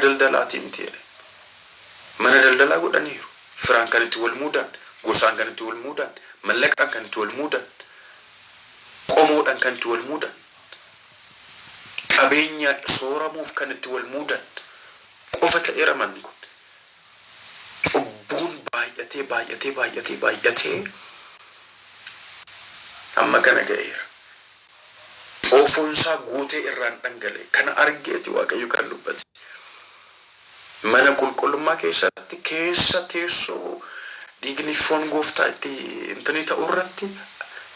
daldalaati miti jedhe. Mana daldalaa godhaniiru. Firaan kan itti wal muudan, gosaan kan itti wal muudan, mallaqaan kan itti wal muudan, qomoodhaan kan itti wal muudan, qabeenya sooramuuf kan itti wal muudan qofa ta'eera manni kun. Cubbuun baay'atee amma kana ga'eera. Xoofoonsaa guutee irraan dhangalee kana argeeti Waaqayyo kan dubbate. Mana qulqullummaa keessatti keessa teessoo dhiigni foon gooftaa itti intanii ta'uu irratti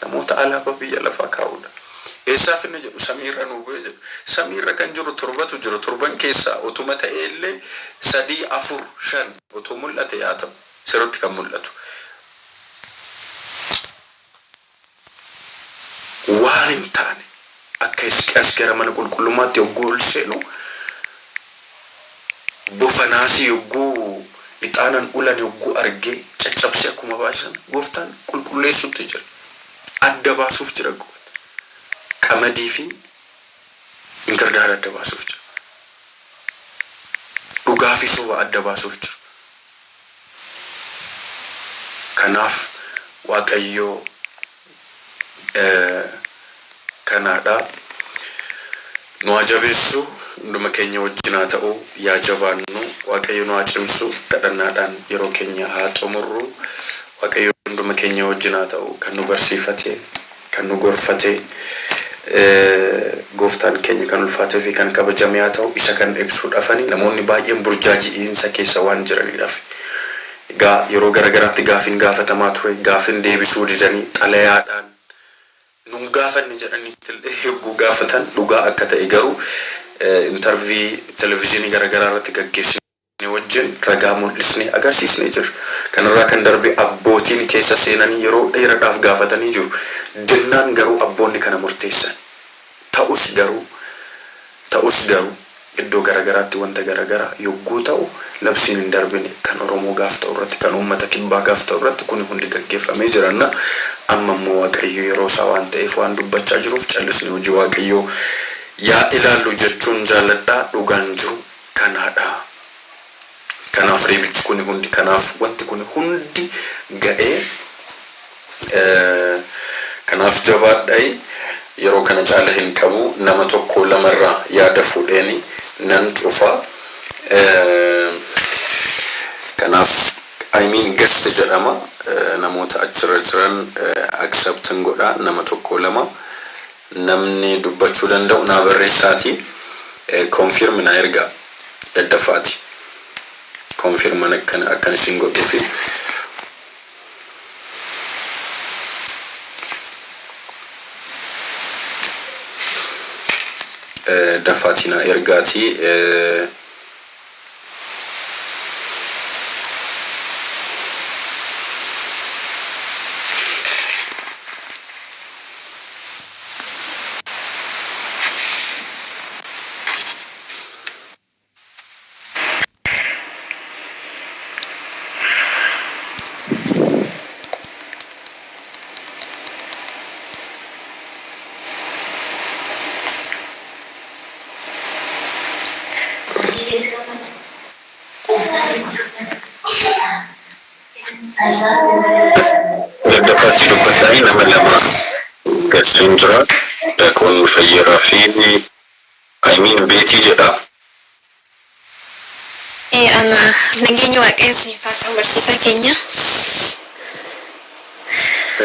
namoota alaabaa biyya lafaa kaa'uudha. Eessaaf inni jedhu samiirra nuu bu'ee jedhu. Samiirra kan jiru torbatu jiru. Torban keessaa utuma ta'ee illee 3, 4, 5 utuu mul'ate yaa ta'u sirriitti kan mul'atu. Waan hin taane akka Hisqiyaas gara mana qulqullummaatti yogguu ol seenu bofanaasii yogguu ixaanan ulan yogguu argee caccabsee akkuma baasan gooftaan qulqulleessuutti jira. Adda baasuuf jira gooftaan. Qamadii fi inkirdaada adda baasuuf jira. Dhugaa fi soba adda baasuuf jira. Kanaaf Waaqayyoo kanaadha. Nu ajabeessu hunduma keenya wajjin haa ta'u yaa jabaannu Waaqayyo nu cimsu kadhannaadhaan yeroo keenya haa xumurru. Waaqayyo hunduma keenya wajjin haa ta'u kan nu barsiifate kan nu gorfate gooftaan keenya kan ulfaatee fi kan kabajame haa ta'u isa kan ibsuudhaafani namoonni baay'een burjaaji'iinsa keessa waan jiraniidhaaf. Egaa yeroo garagaraatti gaafin gaafatamaa ture gaafin deebisuu didanii xalayaadhaan nun gaafanne jedhanii hedduu gaafatan dhugaa akka ta'e garuu intervii televiziyoonii garagaraa irratti gaggeessine wajjin ragaa mul'isne agarsiisne jira. Kanarraa kan darbe abbootiin keessa seenanii yeroo dheeraadhaaf gaafatanii jiru. Dinnaan garuu abboonni kana murteessan. Ta'us garuu iddoo garagaraatti wanta garagaraa yogguu ta'u labsiin hin darbine kan Oromoo gaaf ta'u irratti kan uummata kibbaa gaaf ta'u irratti kun hundi gaggeeffamee jiranna. Amma immoo Waaqayyo yeroo isaa waan ta'eef waan dubbachaa jiruuf callisne hojii Waaqayyoo yaa ilaallu jechuun jaalladhaa. Dhugaan jiru kanaadha. Kanaaf reebichi kun hundi kanaaf wanti kun hundi ga'ee kanaaf jabaadhaa. Yeroo kana caala hin qabu nama tokko lamarraa yaada fuudheeni nan cufa. Kanaaf guest jedhama. Namoota achirra jiran acceptan godha. Nama tokko lama namni dubbachuu danda'u naa barreessaati. Confirm na erga daddafaati. Confirm akkan isin godhuufi. Dafatina ergati dapat dubbatai nama lama Cassandra Dakon Fayyera fi Betty jedha. Ana nageenya Waaqayyoo fata barsiisa keenya.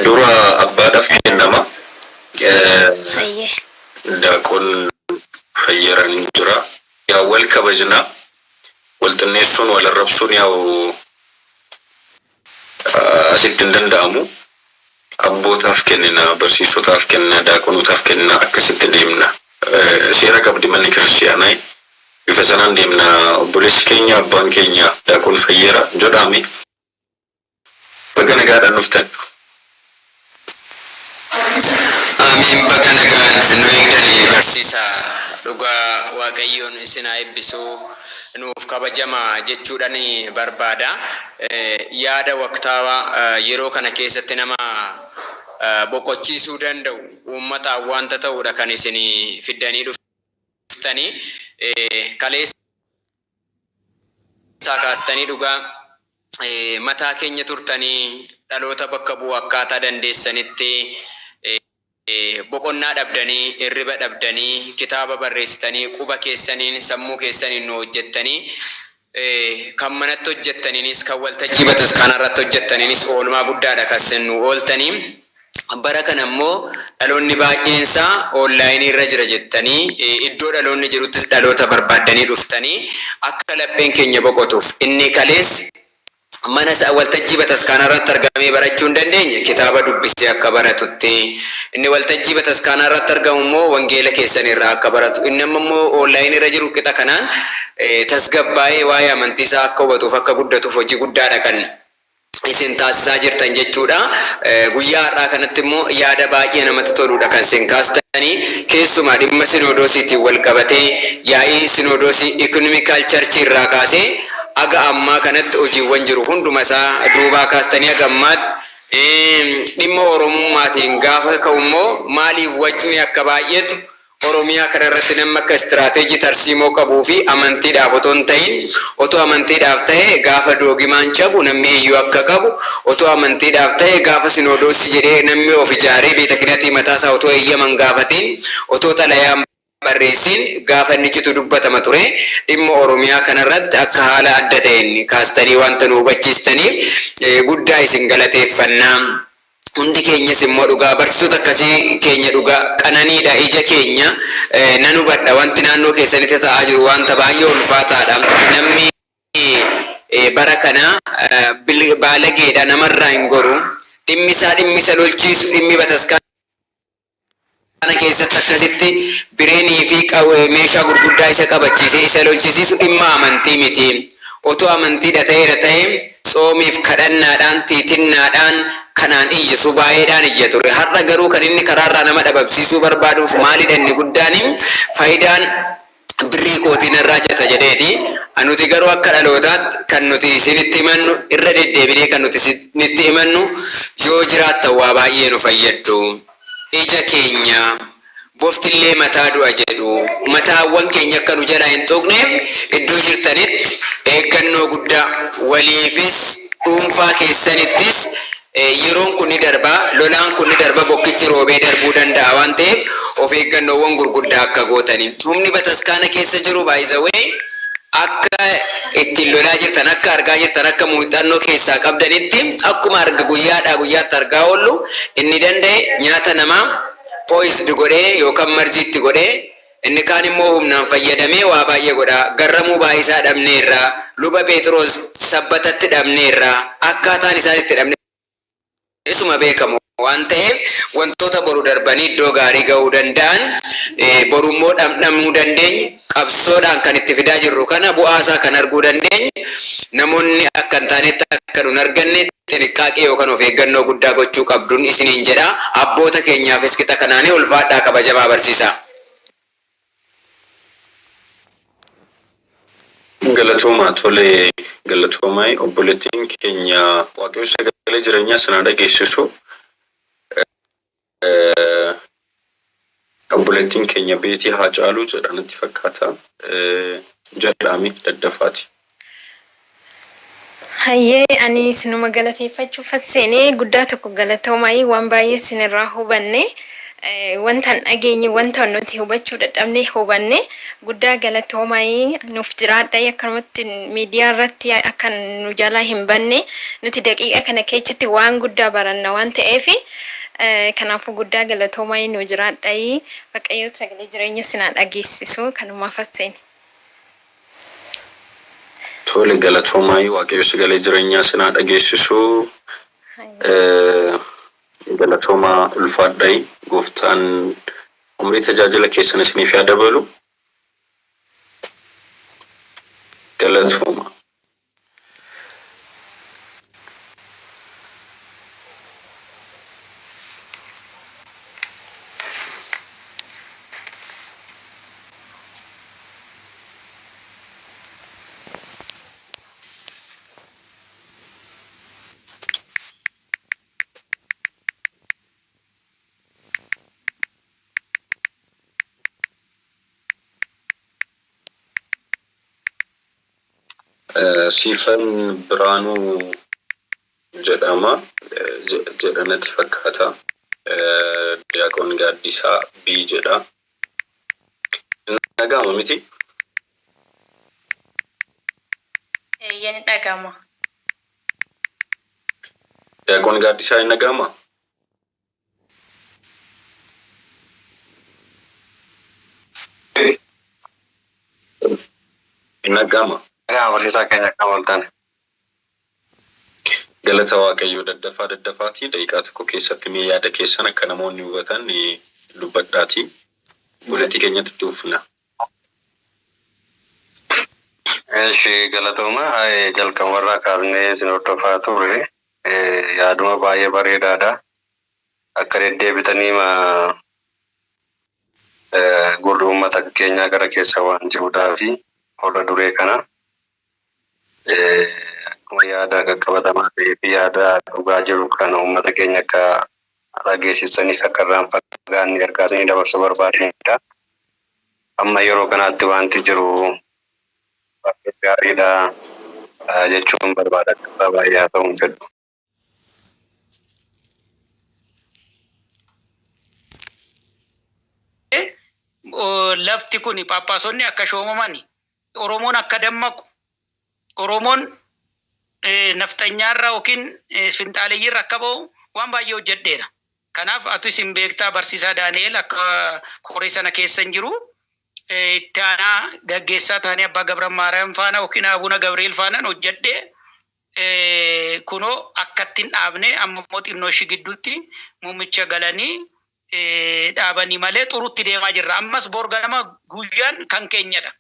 Dura abbaadhaaf kennama. Dakon Fayyera ni jira. Yaa wal kabajna. Wal xinneessuun wal arrabsuun yaa'u asitti hin danda'amu. Abbootaaf kennina, barsiisotaaf kennina, daakonotaaf kennina akkasitti deemna. Seera qabdi manni kiristaanaa. Bifa sanaan deemna. Obboleessi keenya abbaan keenya Daakon Fayyera jedhame. Baga nagaadhaan dhuftan. Amiin baga nagaan nu eegdanii barsiisa dhugaa Waaqayyoon isin haa eebbisu nuuf kabajama jechuudhaan barbaada. Yaada waqtaawaa yeroo kana keessatti nama boqochiisuu danda'u uummata wanta ta'uudha kan isin fiddanii dhuftanii kaleessa kaastanii dhugaa mataa keenya turtanii dhaloota bakka bu'u akkaataa dandeessanitti boqonnaa dhabdanii hirriba dhabdanii kitaaba barreessitanii quba keessaniin sammuu keessaniin nu hojjettanii kan manatti hojjettaniinis kan waltajjii bataskaanaa irratti hojjettaniinis oolmaa guddaadha kan isin nu ooltanii. Bara kana immoo dhaloonni baay'eensaa onlaayinii irra jira jettanii iddoo dhaloonni jiruttis dhaloota barbaaddanii dhuftanii akka lapheen keenya boqotuuf inni kalees mana waltajjii bataskaanaa irratti argamee barachuu hin dandeenye kitaaba dubbisee akka baratutti inni waltajjii bataskaanaa irratti argamu immoo wangeela keessan irraa akka baratu inni immoo onlaayinii irra jiru qixa kanaan tasgabbaa'ee waa'ee amantii isaa akka hubatuuf akka guddatuuf hojii guddaadha kan isin taasisaa jirtan jechuudha. Guyyaa har'aa kanatti immoo yaada baay'ee namatti toludha kan isin kaastanii keessumaa dhimma sinodoosiitiin wal qabatee yaa'ii sinodoosii ikonomikaal charchii irraa kaasee aga ammaa kanatti hojiiwwan jiru hunduma isaa duubaa kaastanii aga ammaatti dhimma oromummaatiin gaafa ka'u immoo maaliif wacni akka baay'eetu Oromiyaa kana irratti nama akka istiraatejii tarsiimoo qabuu fi amantiidhaaf otoo hin ta'in otoo amantiidhaaf ta'e gaafa doogimaan cabu namni iyyuu akka qabu otoo amantiidhaaf ta'e gaafa sinodoosii jedhee namni of ijaaree beeta kinatii mataasaa otoo eeyyaman gaafatiin otoo xalayaan barreessin gaafa inni citu dubbatama ture dhimma Oromiyaa kana irratti akka haala adda ta'een kaastanii wanta nu hubachiistaniif guddaa isin galateeffannaa. Hundi keenyas immoo dhugaa barsiisota akkasii keenya dhugaa qananiidha ija keenya nan hubadha wanti naannoo keessanitti ta'aa jiru wanta baay'ee ulfaataadha namni bara kana baalageedha namarraa hin goru dhimmi isa lolchiisu dhimmi bataskaana keessatti akkasitti bireenii fi meeshaa gurguddaa isa qabachiise isa lolchisiisu dhimma amantii miti otoo amantiidha ta'eera ta'e soomiif kadhannaadhaan tiitinnaadhaan kanaan iyyisu baay'eedhaan iyya ture har'a garuu kan inni karaarraa nama dhabamsiisuu barbaaduuf maalidha inni guddaan faayidaan birrii kootiin irraa jeta jedheeti nuti garuu akka dhalootaatti kan nuti isinitti himannu irra deddeebinee kan nuti isinitti himannu yoo jiraattan waa baay'ee nu fayyaddu ija keenya boftillee mataa du'a jedhu mataawwan keenya akka nu jalaa hin tuqneef iddoo jirtanitti eeggannoo guddaa waliifis dhuunfaa keessanittis yeroon kun ni darba lolaan kun ni darba bokkichi roobee darbuu danda'a waan ta'eef of eeggannoowwan gurguddaa akka gootanii humni bataskaana keessa jiru baay'isawee akka ittiin lolaa jirtan akka argaa jirtan akka muuxannoo keessaa qabdanitti akkuma arga guyyaatti argaa oollu inni danda'e nyaata namaa pooyisdi godhee yookaan marziitti godhee inni kaan immoo humnaan fayyadamee waa baay'ee godha garramuu baay'isaa dhabneerraa luba Pheexroos sabbatatti dhabneerraa akkaataan isaan itti dhabne isuma beekamu waan ta'eef wantoota boru darbanii iddoo gaarii ga'uu danda'an borummoo dhamdhamuu dandeenye qabsoodhaan kan itti fidaa jirru kana bu'aasaa kan arguu dandeenye namoonni akka hin taanetti akka nun arganne xiqqaaqee yookaan of eeggannoo guddaa gochuu qabduun isiniin jedha abboota keenyaafis qixa kanaanii ulfaadhaa kabajamaa barsiisa. Galatooma tolee galatoomaa obboleettiin keenya waaqayyo sagalee jireenyaa sana dhageessisu obboleettiin keenya beetii haa caalu jedhanitti fakkaata jedhami daddafaati. Hayyee ani sinuma galateeffachuuf seenee guddaa tokko galatoomaa waan baay'ee sinirraa hubanne wantan dhageenye wanta nuti hubachuu dadhabne hubanne guddaa galatoomaa nuuf jiraadha akkanumatti miidiyaa irratti akka nu jalaa hin banne nuti daqiiqa kana keessatti waan guddaa baranna waan ta'eef kanaafuu guddaa galatoomaa nu jiraadha waaqayyo sagalee jireenya sinaa dhageessisu kanumaaf seeni. Tole galatoomaa waaqayyo sagalee jireenyaa sinaa dhageessisu galatoomaa ulfaadhaa gooftaan umrii tajaajila keessan isiniif haa dabalu galatooma. Siifan Biraanuu jedhama. Jedhametti fakkaata. Diyaaqoon Gaaddisaa B jedha. Dhaga'ama miti? Eeyyeen dhaga'ama. Diyaaqoon Gaaddisaa hin dhaga'ama? Hin dhaga'ama? Barsiisaa keenya akka amantan. Galata Waaqayyoo daddafaatii daqiiqaa tokko keessatti mee yaada keessan akka namoonni hubatan dubbadhaatii buletii keenyatti tuufna. Galatooma jalqabarraa kaasnee isin hordofaa turre yaaduma baay'ee bareedaadha. Akka deddeebitanii gurra uummata keenyaa gara keessa waan jiruudhaa fi fuula duree kana akkuma yaada qaqqabatamaa ta'ee fi yaada dhugaa jiru kana uummata keenya akka dhageessisaniif akka irraan fagaanne ergaasanii dabarsuu barbaadanidha. Amma yeroo kanaatti wanti jiru baay'ee gaariidha jechuun barbaada. Baay'ee haa ta'uun fedhu. Lafti kun paappaasonni akka shoomaman Oromoon akka dammaqu Oromoon naftanyaarraa yookiin finxaaleeyyiirra akka ba'u waan baay'ee hojjedheera. Kanaaf atu isin beektaa barsiisaa Daani'el akka koree sana keessa hin jiru. Itti aanaa gaggeessaa taanee Abbaa Gabra Maariyaam faana yookiin Abuna Gabriel faanaan hojjedhee kunoo akkatti hin dhaabne amma immoo xinnoo ishii gidduutti muummicha galanii dhaabanii malee xurutti deemaa jirra. Ammas boor ganama guyyaan kan keenyadha.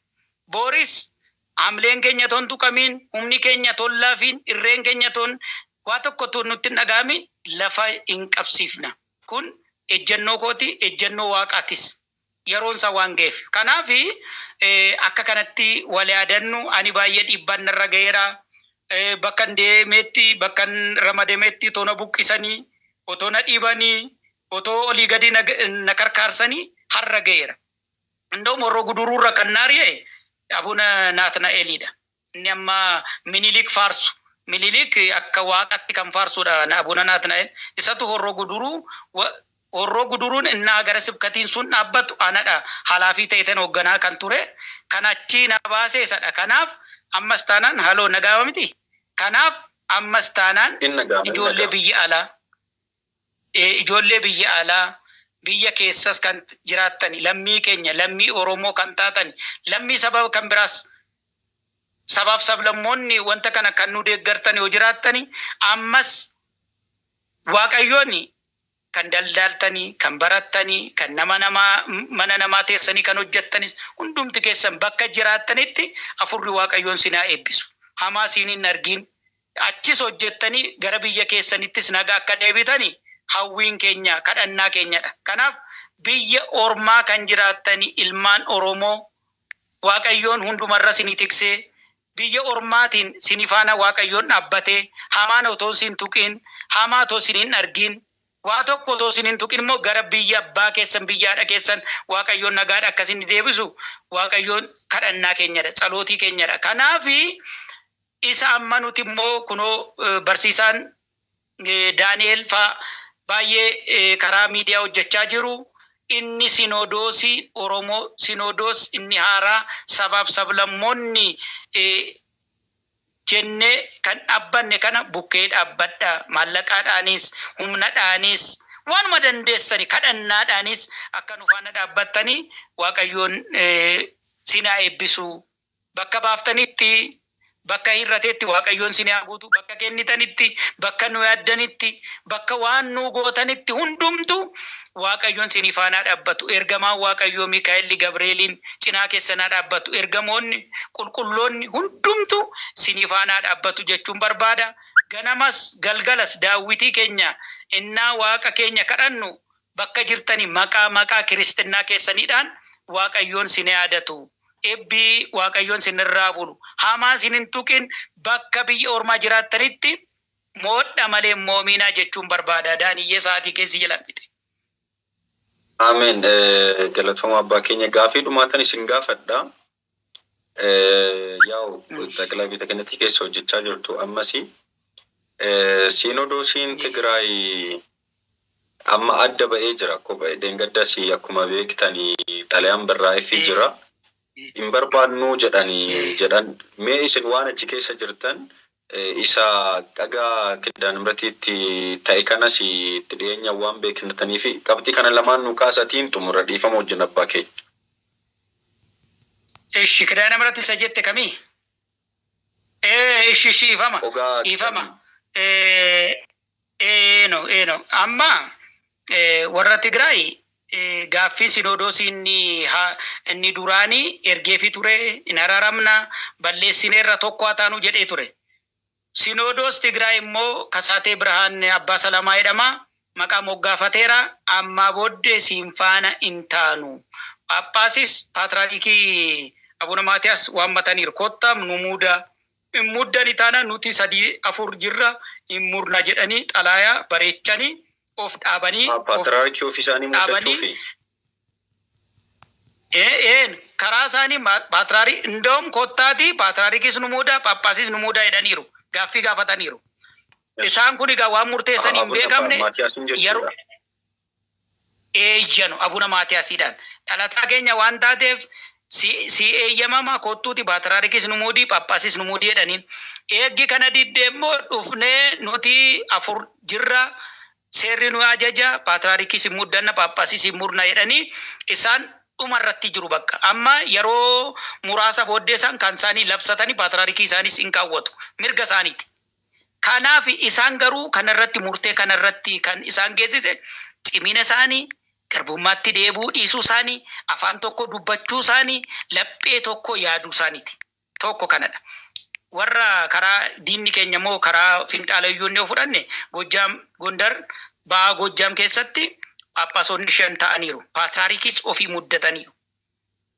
Booris Amleen keenya toon tuqamiin, humni keenya toon laafiin, irreen keenya toon waa tokko toon nutti hin dhagaamin lafa hin qabsiifna. Kun ejjennoo kooti, ejjennoo waaqaatis yeroon isaa waan ga'eef. Kanaaf akka kanatti wal yaadannu ani baay'ee dhiibbaan narra ga'eera. Bakka deemeetti, bakka ramadameetti toona buqqisanii, otoo na dhiibanii, otoo olii gadi na karkaarsanii har'a ga'eera. Indoo morroo guduruurra kan naari'e Abuna Naatnaa'elidha. Inni amma Minilik faarsu. Minilik akka waaqatti kan faarsudha Abuna Naatnaa'el. Isatu horroo guduruun innaa gara sibkatiin sun dhaabbatu anadha. Halaafii ta'eetan hoogganaa kan ture. Kan achii na baasee isadha. Kanaaf ammas taanaan haloo nagaama miti. Kanaaf ammas taanaan ijoollee biyya alaa. Ijoollee biyya alaa. Biyya keessas kan jiraatani lammii keenya lammii Oromoo kan taatani lammii sababa kan biraas sabaaf sablammoonni wanta kana kan nu deeggartani yoo jiraattani ammas Waaqayyoon kan daldaltanii kan barattanii kan mana namaa teessanii kan hojjettanis hundumti keessan bakka jiraattanitti afurri Waaqayyoon sinaa eebbisu. Hamaa siin hin argin achis hojjettanii gara biyya keessanittis nagaa akka deebitanii hawwiin keenya kadhannaa keenyadha. Kanaaf biyya ormaa kan jiraattanii ilmaan Oromoo Waaqayyoon hundumarra sinii tiksee biyya ormaatiin sinii faana Waaqayyoon dhaabbatee hamaan otoo sin tuqin hamaa otoo sin hin argin waa tokko otoo sin hin tuqin immoo gara biyya abbaa keessan biyyaadha keessan Waaqayyoon nagaadha akkasin deebisu Waaqayyoon kadhannaa keenyadha tsalootii keenyadha. Kanaaf isa amma nuti immoo kunoo barsiisaan Daani'el faa baay'ee karaa miidiyaa hojjechaa jiru. Inni sinodoosii Oromoo sinodoos inni haaraa sabaaf sablammoonni jennee kan dhaabbanne kana bukkee dhaabbadha. Maallaqaadhaanis humnadhaanis waanuma dandeessani kadhannaadhaanis akka nu faana dhaabbattanii Waaqayyoon sinaa eebbisu bakka baaftanitti. Bakka hirrateetti Waaqayyoon sinaa guutu bakka kennitanitti bakka nu yaaddanitti bakka waan nu gootanitti hundumtu Waaqayyoon sinii faana dhaabbatu. Ergamaan Waaqayyoo Mikaa'el Gabreeliin cinaa keessanaa dhaabbatu. Ergamoonni qulqulloonni hundumtu sinii faana dhaabbatu jechuun barbaada. Ganamas galgalas daawwitii keenya innaa Waaqa keenya kadhannu bakka jirtanii maqaa kiristinnaa keessaniidhaan Waaqayyoon sinii yaadatu. Eebbii Waaqayyoon sinirraa bulu. Hamaa sin hin tuqin bakka biyya ormaa jiraattanitti moodha malee moominaa jechuun barbaada. Daaniyyee sa'aatii keessi jedhamite. Ameen. Galatooma abbaa keenya gaafii dhumaatan isin gaafadha. Yaa'u ጠቅላይ ቤተ ክህነት keessa hojjechaa jirtu ammasi ሲኖዶሲin Tigraay amma adda ba'ee jira akkuma deengaddaasi akkuma beektanii xalayaan barraa'ee jira hin barbaannu jedhan mee isin waan achi keessa jirtan isa dhagaa kiddaan biratiitti ta'e kanas itti dhiyeenya waan beeknatanii fi qabxii kana lamaan nu kaasatiin xumura dhiifama wajjin abbaa keenya. Ishi kiddaan birati isa jette kamii? Ishi ifama. No. Amma warra Tigraay gaaffii Sinoodosii inni duraanii ergeefi ture hin araaramna balleessineerra tokko haa taanu jedhee ture. Sinoodos Tigraay immoo Kasaatee Birhaan Abbaa Salamaa jedhama maqaa moggaafateera amma booddee siin faana hin taanu. Phaaphaasis Paatraarikii Abuna Maatiyaas waammataniiru kottaa nu muddani taana nuti 3-4 jirra hin murna jedhanii xalaayaa bareechanii of dhaabanii Paatraarikii ofiisaanii muddachuu fi karaa isaanii Paatraarik indoom kottaati Paatraarikis nu muuda Phaaphaasis nu muuda jedhaniiru gaaffii gaafataniiru. Isaan kun egaa waan murteessan hin beekamne yeroo eeyyanu Abuna Maatiyaasiidhaan dhalataa keenya waan taateef si eeyyamama kottuuti Paatraarikis nu muudii Phaaphaasis nu muudii jedhaniin eeggi kana diddee immoo dhufnee nuti 4 jirra seerri nu ajaja Paatraarikis hin muddanna Phaaphaasis hin murna jedhanii isaan dhumarratti jiru bakka amma yeroo muraasa booddeessan kan isaanii labsatanii Paatraarikii isaanis hin kaawwatu mirga isaaniiti. Kanaaf isaan garuu kanarratti murtee kanarratti kan isaan geessise cimina isaanii garbummaatti deebuu dhiisuu isaanii afaan tokko dubbachuu isaanii laphee tokko yaaduu isaaniiti. Tokko kanadha. Warra karaa diinni keenya immoo karaa finxaalayyuun yoo fudhanne Gojjaam Gondar ba'aa Gojjaam keessatti Phaaphaasonni 5 ta'aniiru. Paatraarikis ofii muddataniiru.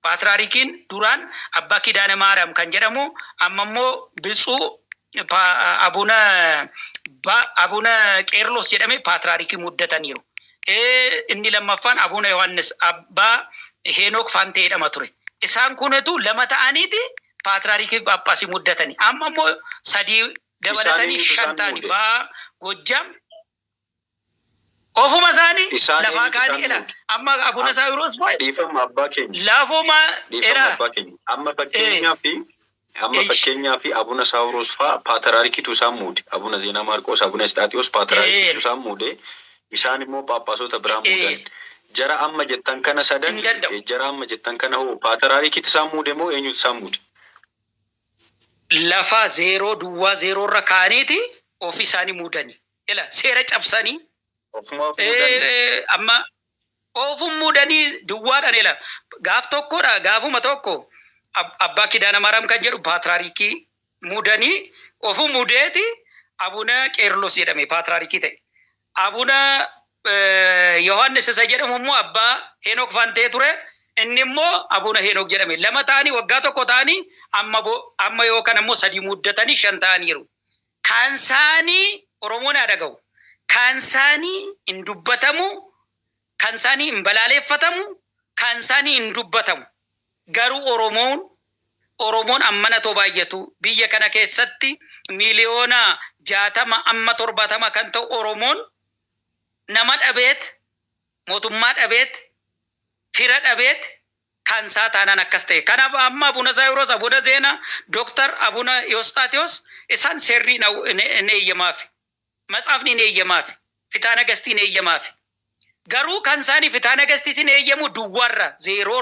Paatraarikiin duraan Abbaa Kidaane Maariyaam kan jedhamu amma immoo Bitsuu Abuna Qeerlos jedhame Paatraarikii muddataniiru. Inni lammaffaan Abuna Yohaannis Abbaa Heenok Faantee jedhama ture. Isaan kunatu lama ta'aniiti Paatraarikii Phaaphaasii muddatanii. Amma immoo 3 dabalatanii 5 ta'anii ba'aa Gojjaam ofuma isaanii lafaa kaanii ila amma Abuna Saawiroos fa'i dhiifama abbaa keenya lafuma ila amma fakkeenyaa fi Abuna Saawiroos fa'a Paatraarikiitu isaan muude Abuna Zeenaa Maarqoos Abuna Isxaaxiyoos Paatraarikiitu isaan muude isaan immoo Phaaphaasota biraa muudan jara amma jettan kana sadan jara amma jettan kana hoo Paatraarikiitu isaan muude moo eenyutu isaan muude lafa 0 irra kaaniiti ofii isaanii muudanii ila seera cabsanii amma ofum mudanii duwwaadhaan ila gaaf tokkodha gaafuma tokko Abbaa Kidaane Maariyaam kan jedhu Paatraarikii mudanii ofum mudeeti Abuna Qeerlos jedhame Paatraarikii ta'e. Abuna Yohaannis isa jedhamu immoo Abbaa Heenok Faantee ture inni immoo Abuna Heenok jedhame. Lama ta'anii waggaa tokko ta'anii amma yookaan immoo 3 muddatanii 5 ta'aniiru. Kan isaanii Oromoon haa dhaga'u. Kan isaanii hin dubbatamu, kan isaanii hin balaaleffatamu, kan isaanii hin dubbatamu. Garuu Oromoon ammana too baay'atu biyya kana keessatti miliyoona 60 amma 70 kan ta'u Oromoon nama dhabeet, mootummaa dhabeet, fira dhabeet kan isaa taanaan akkas ta'e. Kanaaf amma Abuna Saawiroos, Abuna Zeenaa, Dooktar Abuna Yoosxaaxiyoos isaan seerri hin eeyyamaafi. Matsaafni hin eeyyamaafi. Fitaana gastiin eeyyamaafi. Garuu kan isaanii fitaana gastiitiin eeyyamu duwwaarra 0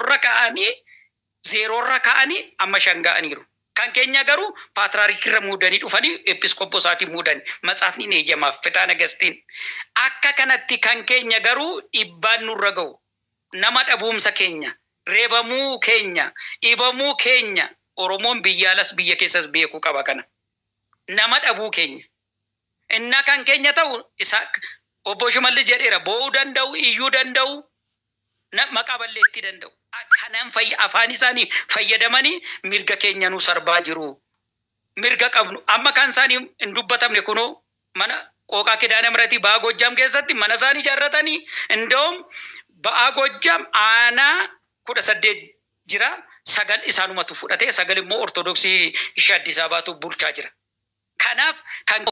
irra ka'anii amma 5 ga'aniiru. Kan keenya garuu Paatraarikirra muudanii dhufanii episkooposaatiin muudanii matsaafni hin eeyyamaaf fitaana gastiin. Akka kanatti kan keenya garuu dhibbaan nurra ga'u. Nama dhabuumsa keenya, reebamuu keenya, dhibamuu keenya Oromoon biyya alas biyya keessas beekuu qaba kana. Nama dhabuu keenya. Inna kan keenya ta'u isa obbo Shimallis jedheera boo'uu danda'u, iyyuu danda'u, maqaa balleettii danda'u. Kanaan afaan isaanii fayyadamanii mirga keenya nu sarbaa jiru. Mirga qabnu. Amma kan isaanii hin dubbatamne kunoo mana Qooqaa Kidaane Miratii ba'aa Gojjaam keessatti mana isaanii ijaarratanii indoom ba'aa Gojjaam aanaa 18 jira. sagal isaanumatu fudhatee sagal immoo ortodoksii ishee Addis Ababaatu bulchaa jira. Kanaaf kan